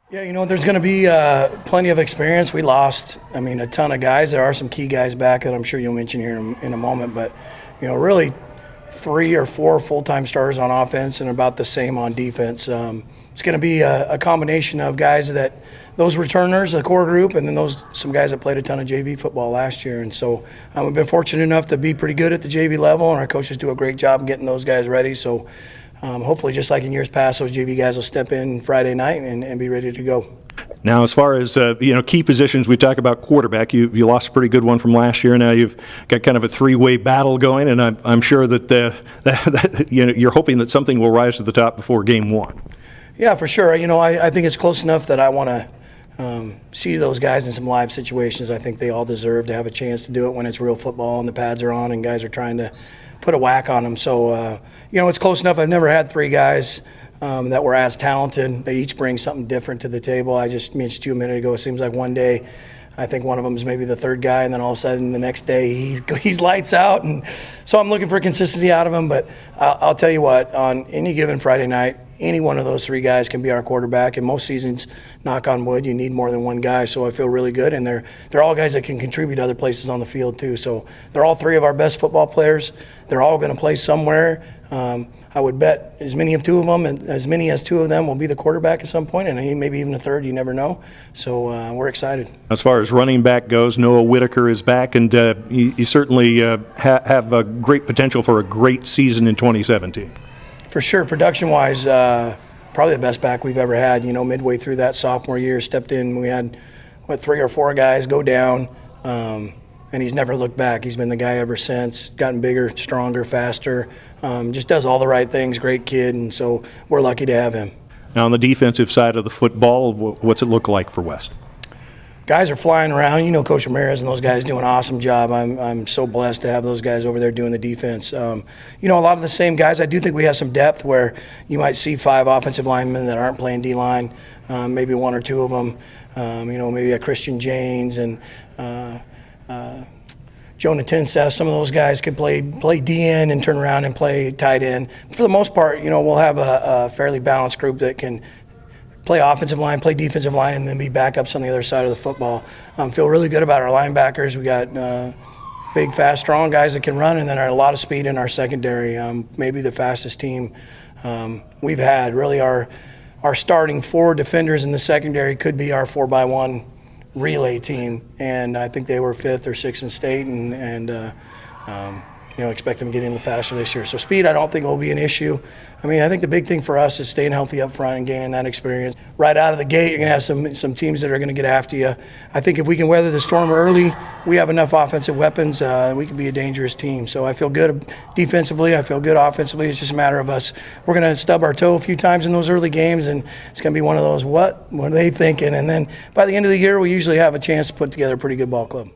Yeah, there's going to be plenty of experience. We lost, a ton of guys. There are some key guys back that I'm sure you'll mention here in a moment. But, really 3 or 4 full-time starters on offense and about the same on defense. It's going to be a combination of guys those returners, the core group, and then some guys that played a ton of JV football last year. And so we've been fortunate enough to be pretty good at the JV level, and our coaches do a great job getting those guys ready. So hopefully, just like in years past, those JV guys will step in Friday night and be ready to go. Now, as far as key positions, we talk about quarterback. You lost a pretty good one from last year. Now you've got kind of a 3-way battle going, and I'm sure that you're hoping that something will rise to the top before game 1. Yeah, for sure. I think it's close enough that I want to see those guys in some live situations. I think they all deserve to have a chance to do it when it's real football and the pads are on and guys are trying to put a whack on them. So, it's close enough. I've never had 3 guys that were as talented. They each bring something different to the table. I just mentioned to you a minute ago, it seems like one day I think one of them is maybe the 3rd guy, and then all of a sudden the next day he's lights out. And so I'm looking for consistency out of him. But I'll tell you what, on any given Friday night, any one of those 3 guys can be our quarterback. And most seasons, knock on wood, you need more than one guy. So I feel really good. And they're all guys that can contribute other places on the field too. So they're all 3 of our best football players. They're all going to play somewhere. I would bet as many as 2 of them will be the quarterback at some point, and maybe even a 3rd. You never know. So we're excited. As far as running back goes, Noah Whitaker is back, and you certainly have a great potential for a great season in 2017. For sure, production-wise, probably the best back we've ever had. Midway through that sophomore year, stepped in. We had 3 or 4 guys go down. And he's never looked back. He's been the guy ever since, gotten bigger, stronger, faster, just does all the right things, great kid, and so we're lucky to have him. Now on the defensive side of the football, what's it look like for West? Guys are flying around. Coach Ramirez and those guys do an awesome job. I'm so blessed to have those guys over there doing the defense. A lot of the same guys. I do think we have some depth where you might see 5 offensive linemen that aren't playing D-line, maybe 1 or 2 of them, maybe a Christian Janes and Jonah Tinseth. Some of those guys could play DN and turn around and play tight end. For the most part, we'll have a fairly balanced group that can play offensive line, play defensive line, and then be backups on the other side of the football. Feel really good about our linebackers. We got big, fast, strong guys that can run, and then a lot of speed in our secondary. Maybe the fastest team we've had. Really, our starting 4 defenders in the secondary could be our 4x1 relay team, and I think they were 5th or 6th in state, and expect them to get in a little faster this year. So speed, I don't think will be an issue. I think the big thing for us is staying healthy up front and gaining that experience. Right out of the gate, you're going to have some teams that are going to get after you. I think if we can weather the storm early, we have enough offensive weapons, we can be a dangerous team. So I feel good defensively. I feel good offensively. It's just a matter of us. We're going to stub our toe a few times in those early games, and it's going to be one of those, what are they thinking? And then by the end of the year, we usually have a chance to put together a pretty good ball club.